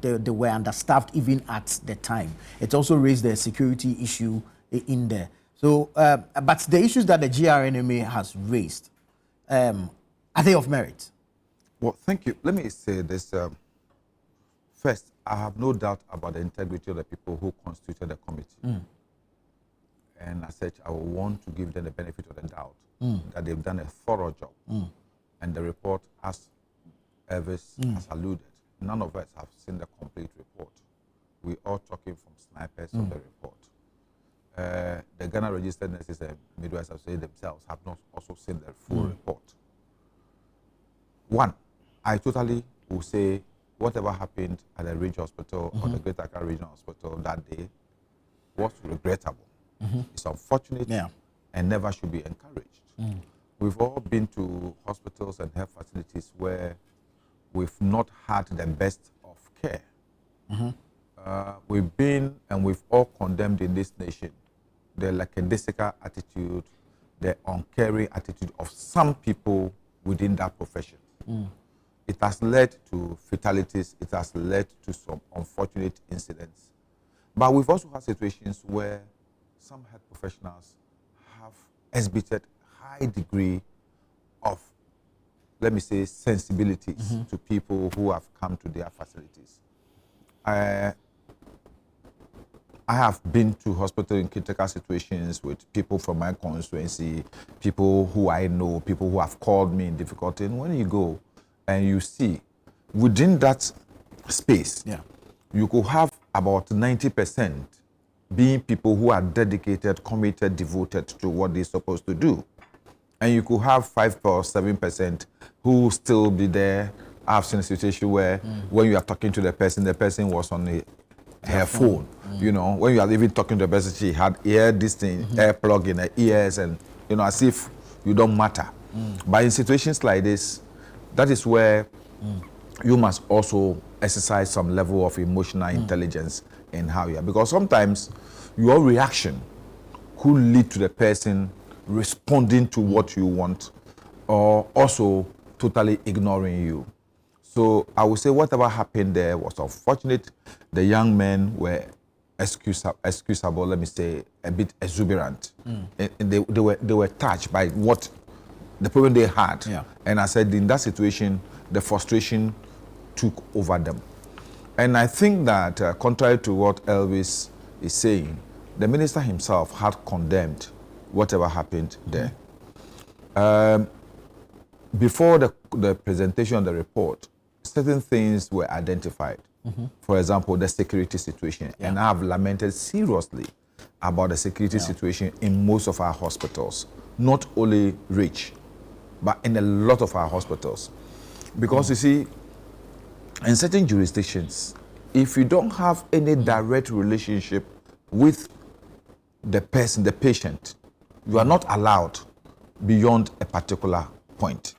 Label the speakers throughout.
Speaker 1: they were understaffed even at the time. It also raised the security issue in there. So, but the issues that the GRNMA has raised, are they of merit?
Speaker 2: Well, thank you. Let me say this. First, I have no doubt about the integrity of the people who constituted the committee. And as such, I will want to give them the benefit of the doubt that they've done a thorough job. And the report, as Elvis has alluded, none of us have seen the complete report. We're all talking from snipers of the report. The Ghana Registered Nurses and Midwives Association themselves have not also seen the full report. One, I totally will say whatever happened at the Ridge Hospital or the Greater Accra Regional Hospital that day was regrettable. It's unfortunate and never should be encouraged. We've all been to hospitals and health facilities where we've not had the best of care. We've been and we've all condemned in this nation the lackadaisical attitude, the uncaring attitude of some people within that profession. It has led to fatalities, it has led to some unfortunate incidents. But we've also had situations where some health professionals have exhibited high degree of, let me say, sensibilities to people who have come to their facilities. I have been to hospital in critical situations with people from my constituency, people who I know, people who have called me in difficulty. And when you go and you see within that space, you could have about 90% being people who are dedicated, committed, devoted to what they're supposed to do. And you could have 5 or 7% who still be there. I've seen a situation where when you are talking to the person was on her phone. You know, when you are even talking to the person, she had ear plug in her ears, and you know, as if you don't matter. But in situations like this, that is where you must also exercise some level of emotional intelligence in how you are, because sometimes your reaction could lead to the person responding to what you want, or also totally ignoring you. So I would say whatever happened there was unfortunate. The young men were excusable, let me say, a bit exuberant. And they were touched by what the problem they had. And I said in that situation, the frustration took over them. And I think that contrary to what Elvis is saying, the minister himself had condemned whatever happened there. Before the presentation of the report, certain things were identified. For example, the security situation. And I have lamented seriously about the security situation in most of our hospitals, not only Rich, but in a lot of our hospitals. Because you see, in certain jurisdictions, if you don't have any direct relationship with the person, the patient, you are not allowed beyond a particular point.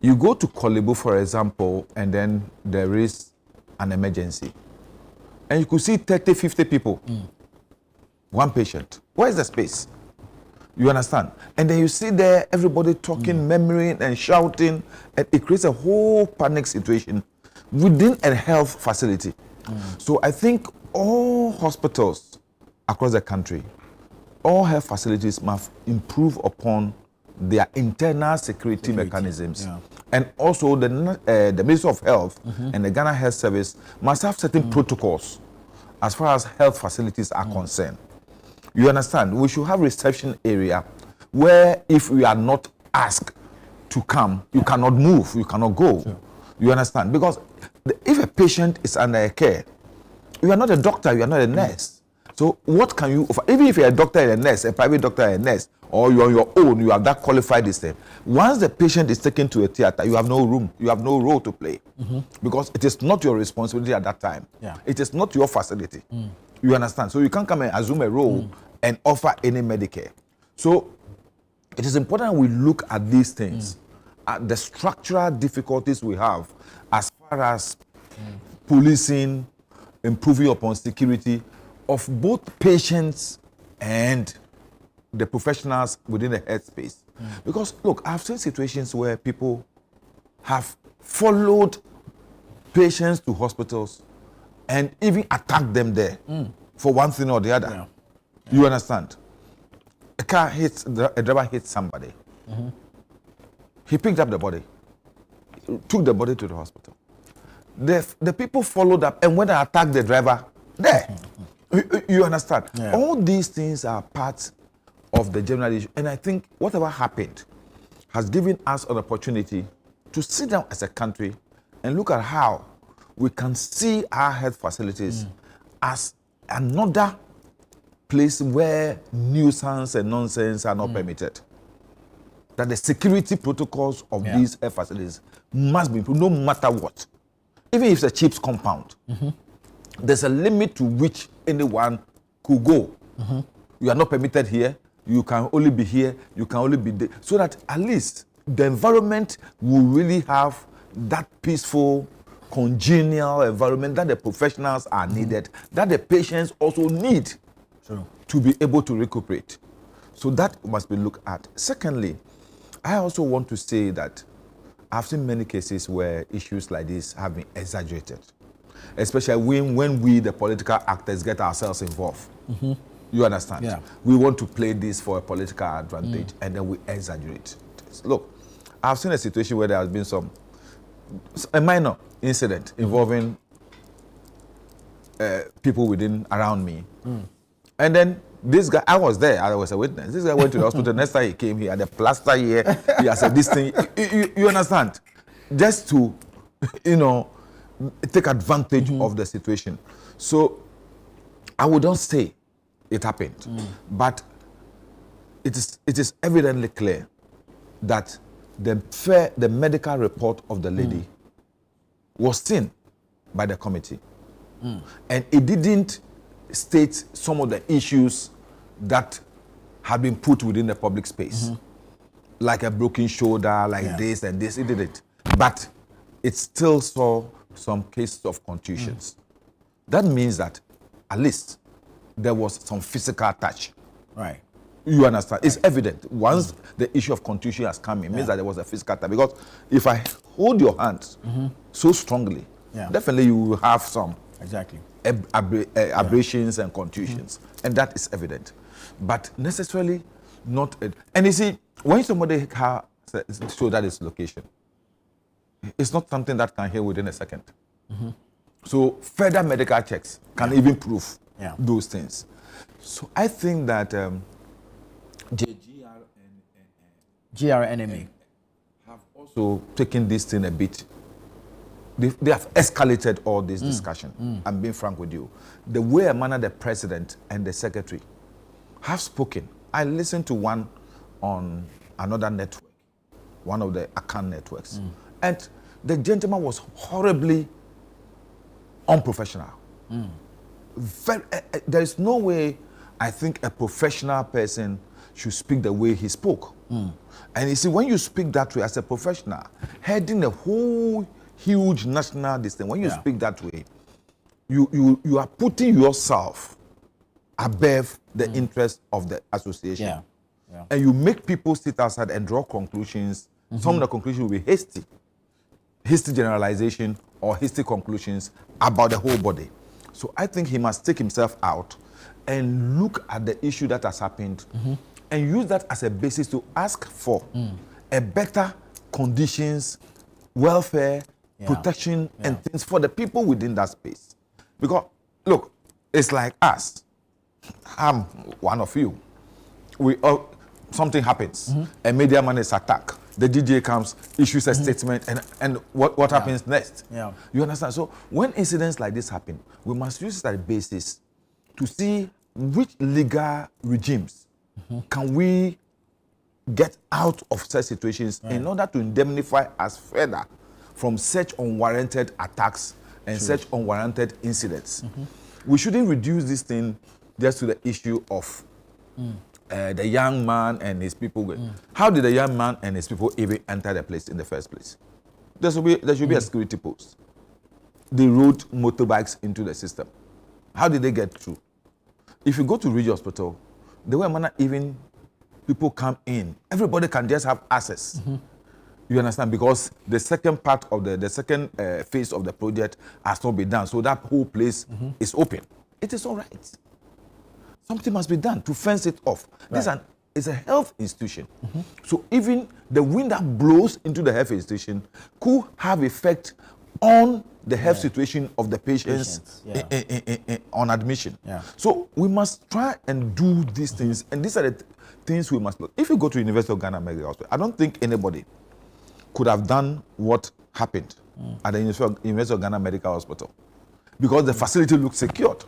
Speaker 2: You go to Kolebu, for example, and then there is an emergency. And you could see 30, 50 people, one patient. Where is the space? You understand? And then you see there everybody talking, murmuring and shouting, and it creates a whole panic situation within a health facility. So I think all hospitals across the country, all health facilities must improve upon their internal security mechanisms. And also the Ministry of Health and the Ghana Health Service must have certain protocols as far as health facilities are concerned. You understand? We should have reception area where if we are not asked to come, you cannot move, you cannot go. You understand? Because if a patient is under care, you are not a doctor, you are not a nurse. So what can you offer? Even if you're a doctor and a nurse, a private doctor and a nurse, or you're on your own, you have that qualified this thing. Once the patient is taken to a theater, you have no room, you have no role to play. Because it is not your responsibility at that time. It is not your facility. You understand? So you can't come and assume a role and offer any Medicare. So it is important we look at these things, at the structural difficulties we have as far as policing, improving upon security of both patients and the professionals within the health space. Because look, I've seen situations where people have followed patients to hospitals and even attack them there for one thing or the other.
Speaker 1: Yeah.
Speaker 2: You understand? A driver hits somebody. He picked up the body, took the body to the hospital. The people followed up and went and attacked the driver there. You understand?
Speaker 1: Yeah.
Speaker 2: All these things are part of the general issue. And I think whatever happened has given us an opportunity to sit down as a country and look at how we can see our health facilities as another place where nuisance and nonsense are not permitted. That the security protocols of these health facilities must be improved no matter what. Even if it's a CHIPS compound, there's a limit to which anyone could go. You are not permitted here, you can only be here, you can only be there. So that at least the environment will really have that peaceful, congenial environment that the professionals are needed, that the patients also need to be able to recuperate. So that must be looked at. Secondly, I also want to say that I've seen many cases where issues like this have been exaggerated, especially when we, the political actors, get ourselves involved. You understand?
Speaker 1: Yeah.
Speaker 2: We want to play this for a political advantage, and then we exaggerate. Look, I've seen a situation where there has been a minor incident involving people around me, and then this guy, I was there, I was a witness. This guy went to the hospital. Next time he came, he had a plaster here. He has this thing. You understand? Just to, take advantage of the situation. So I would not say it happened, but it is evidently clear that the medical report of the lady was seen by the committee, and it didn't state some of the issues that have been put within the public space, like a broken shoulder, like this and this. It didn't, but it still saw some cases of contusions. That means that at least there was some physical touch.
Speaker 1: Right.
Speaker 2: You understand? It's evident. Once the issue of contusion has come in, it means that there was a physical touch. Because if I hold your hand so strongly, definitely you will have some abrasions and contusions. And that is evident. But necessarily not... And you see, when somebody has shoulder dislocation, it's not something that can heal within a second. So further medical checks can even prove those things. So I think that the
Speaker 1: GRNMA
Speaker 2: have also taken this thing a bit. They have escalated all this discussion. I'm being frank with you. The way and manner the president and the secretary have spoken. I listened to one on another network, one of the account networks, and the gentleman was horribly unprofessional. There is no way I think a professional person should speak the way he spoke. And you see, when you speak that way as a professional, heading the whole huge national distance, when you speak that way, you are putting yourself above the interest of the association. And you make people sit outside and draw conclusions. Some of the conclusions will be hasty generalization or hasty conclusions about the whole body. So I think he must take himself out and look at the issue that has happened and use that as a basis to ask for a better conditions, welfare, protection, and things for the people within that space. Because, look, it's like us. I'm one of you. Something happens. A media man is attacked. The DJ comes, issues a statement, and what happens next? You understand? So when incidents like this happen, we must use it as a basis to see which legal regimes can we get out of such situations in order to indemnify us further from such unwarranted attacks and such unwarranted incidents. We shouldn't reduce this thing just to the issue of the young man and his people. How did the young man and his people even enter the place in the first place? There should be a security post. They rode motorbikes into the system. How did they get through? If you go to Ridge Hospital, the way even people come in, everybody can just have access. You understand? Because the second part of the second phase of the project has not been done. So that whole place is open. It is all right. Something must be done to fence it off. Right. This is a health institution. So even the wind that blows into the health institution could have effect on the health situation of the patients on admission. Yeah. So we must try and do these things. And these are the things we must look. If you go to University of Ghana Medical Hospital, I don't think anybody could have done what happened at the University of Ghana Medical Hospital because the facility looked secured.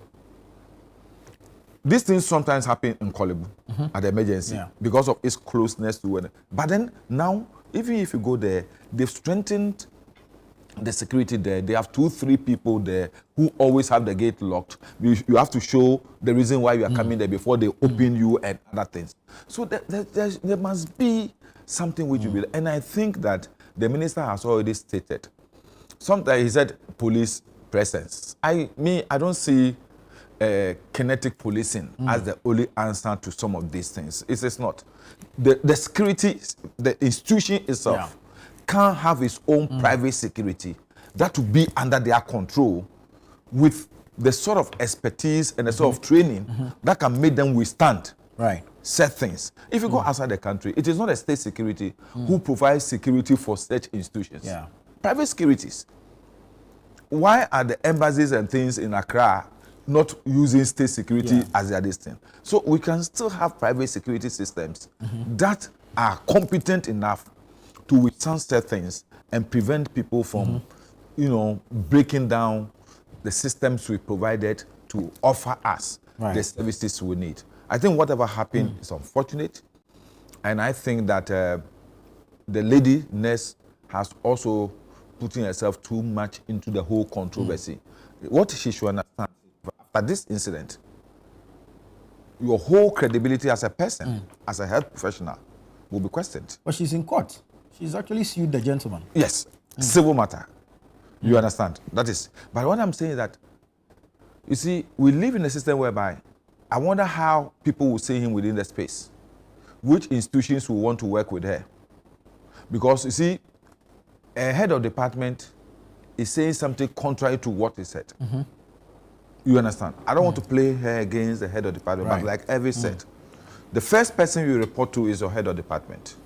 Speaker 2: These things sometimes happen in Kolebu at the emergency because of its closeness to it. But then now, even if you go there, they've strengthened the security there. They have 2-3 people there who always have the gate locked. You have to show the reason why you are coming there before they open you and other things. So there must be something which will be there. And I think that the minister has already stated. Sometimes he said police presence. I don't see kinetic policing as the only answer to some of these things. It's not. The security, the institution itself can have its own private security that will be under their control with the sort of expertise and the sort of training that can make them withstand set things. If you go outside the country, it is not a state security who provides security for such institutions. Private securities. Why are the embassies and things in Accra not using state security as their thing? So we can still have private security systems that are competent enough to withstand certain things and prevent people from, breaking down the systems we provided to offer us the services we need. I think whatever happened is unfortunate, and I think that the lady nurse has also put herself too much into the whole controversy. What she should understand after this incident, your whole credibility as a person, as a health professional, will be questioned.
Speaker 1: But she's in court. She's actually sued the gentleman.
Speaker 2: Yes, civil matter. You understand? That is. But what I'm saying is that, you see, we live in a system whereby I wonder how people will see him within the space. Which institutions will want to work with her? Because, you see, a head of department is saying something contrary to what he said. You understand? I don't want to play her against the head of department, but like Evie said, the first person you report to is your head of department.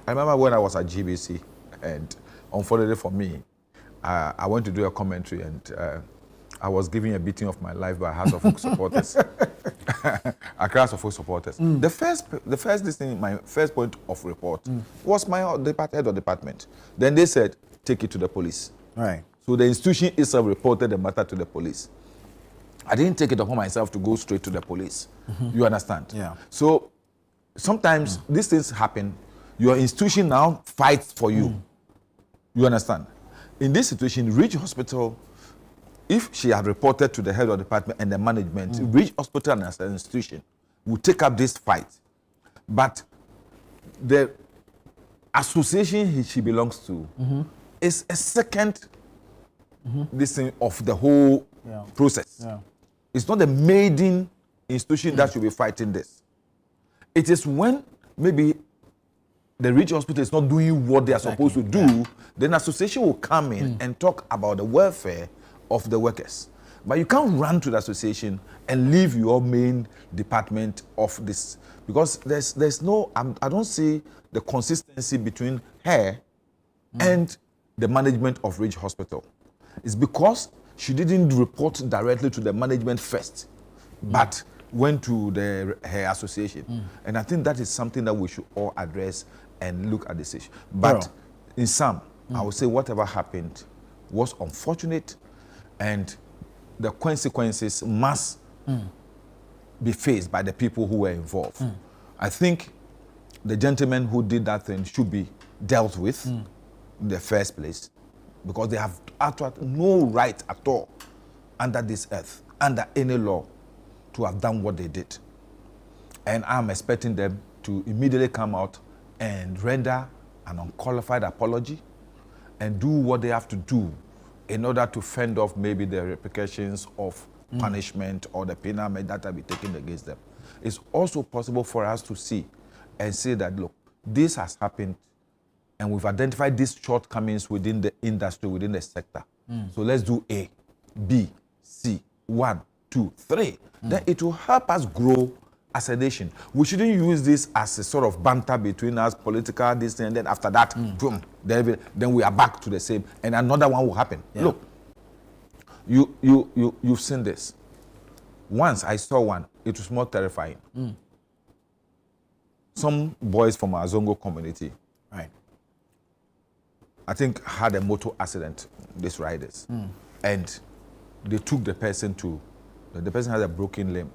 Speaker 2: I remember when I was at GBC, and unfortunately for me, I went to do a commentary, and I was giving a beating of my life by House of Folk supporters, Accra of Folk supporters. The first thing, my first point of report was my head of department. Then they said, take it to the police. So the institution itself reported the matter to the police. I didn't take it upon myself to go straight to the police. You understand? So sometimes these things happen. Your institution now fights for you. You understand? In this situation, Ridge Hospital, if she had reported to the head of department and the management, Ridge Hospital as an institution would take up this fight. But the association she belongs to is a second this thing of the whole process. It's not the maiden institution that should be fighting this. It is when maybe the Ridge Hospital is not doing what they are supposed to do, then association will come in and talk about the welfare of the workers. But you can't run to the association and leave your main department of this, because there's no, I don't see the consistency between her and the management of Ridge Hospital. It's because she didn't report directly to the management first, but went to her association. And I think that is something that we should all address and look at this issue. But in sum, I would say whatever happened was unfortunate, and the consequences must be faced by the people who were involved. I think the gentleman who did that thing should be dealt with in the first place, because they have no right at all under this earth, under any law, to have done what they did. And I'm expecting them to immediately come out and render an unqualified apology and do what they have to do in order to fend off maybe the repercussions of punishment or the penal that will be taken against them. It's also possible for us to see and say that, look, this has happened and we've identified these shortcomings within the industry, within the sector. So let's do A, B, C, 1, 2, 3. Then it will help us grow as a nation. We shouldn't use this as a sort of banter between us, political, this thing, and then after that, boom, then we are back to the same, and another one will happen. Yeah. Look, you've seen this. Once I saw one, it was more terrifying. Some boys from our Zongo community,
Speaker 1: right,
Speaker 2: I think had a motor accident, these riders, and they took the person had a broken limb.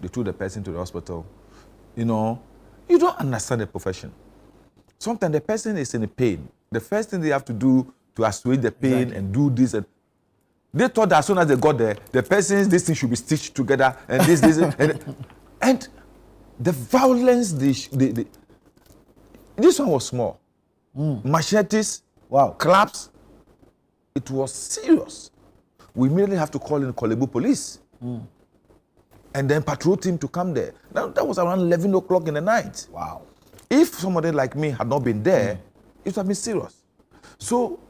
Speaker 2: They took the person to the hospital. You know, you don't understand the profession. Sometimes the person is in pain. The first thing they have to do to assuage the pain and do this, and they thought that as soon as they got there, the person's this thing should be stitched together, and this, and the violence. This one was small. Machetes, claps. It was serious. We immediately have to call in Kolebu police. And then patrol team to come there. Now, that was around 11 o'clock in the night.
Speaker 1: Wow.
Speaker 2: If somebody like me had not been there, it would have been serious. So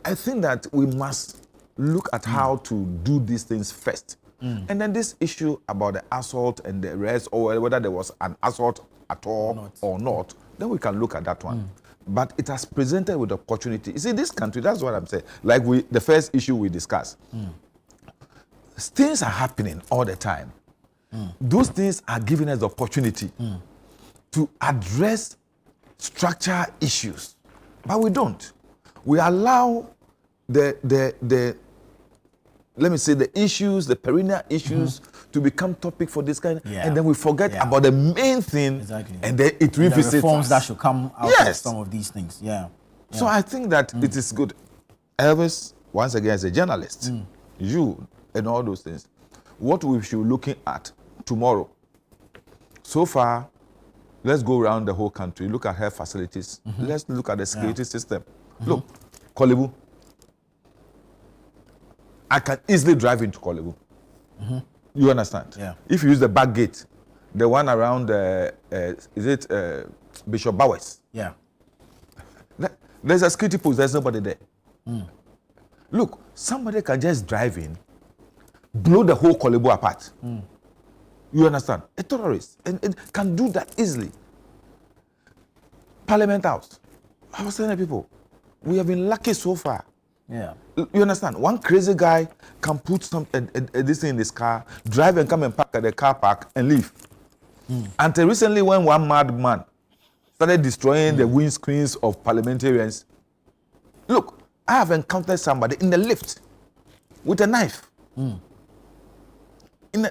Speaker 2: I think that we must look at how to do these things first. And then this issue about the assault and the rest, or whether there was an assault at all or not, then we can look at that one. But it has presented with opportunity. You see, this country, that's what I'm saying. Like the first issue we discussed. Things are happening all the time. Those things are giving us the opportunity to address structural issues. But we don't. We allow the let me say the issues, the perennial issues to become topic for this kind, and then we forget about the main thing, and then it revisits
Speaker 1: the reforms
Speaker 2: us.
Speaker 1: that should come out of some of these things.
Speaker 2: So I think that it is good. Elvis, once again, as a journalist, you and all those things, what we should be looking at tomorrow. So far, let's go around the whole country, look at health facilities. Let's look at the security system. Look, Kolebu. I can easily drive into Kolebu. You understand? If you use the back gate, the one around, Bishop Bowers? There's a security post, there's nobody there. Look, somebody can just drive in, blow the whole Kolebu apart. You understand? A terrorist and can do that easily. Parliament House. I was telling people, we have been lucky so far. You understand? One crazy guy can put this thing in his car, drive and come and park at the car park and leave. Until recently, when one madman started destroying the windscreens of parliamentarians. Look, I have encountered somebody in the lift with a knife.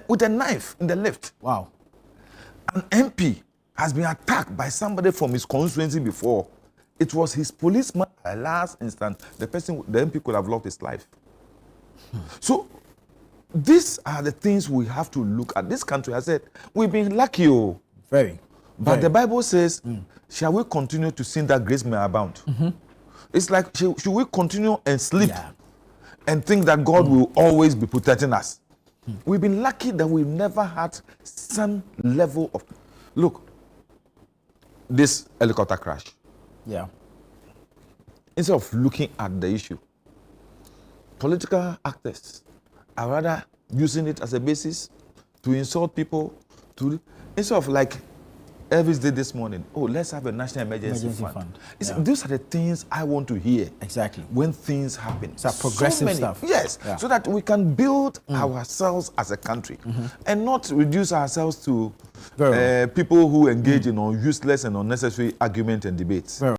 Speaker 2: With a knife in the lift.
Speaker 1: Wow.
Speaker 2: An MP has been attacked by somebody from his constituency before. It was his policeman at last instant. The MP could have lost his life. So these are the things we have to look at. This country, I said, we've been lucky.
Speaker 1: Very.
Speaker 2: But the Bible says, shall we continue to sin that grace may abound? It's like, should we continue and sleep and think that God will always be protecting us? We've been lucky that we've never had some level of... Look, this helicopter crash. Instead of looking at the issue, political actors are rather using it as a basis to insult people, instead of like Elvis did this morning. Oh, let's have a national emergency fund. Those are the things I want to hear.
Speaker 1: Exactly.
Speaker 2: When things happen.
Speaker 1: It's progressive stuff.
Speaker 2: Yes. So that we can build ourselves as a country and not reduce ourselves to people who engage in useless and unnecessary argument and debates.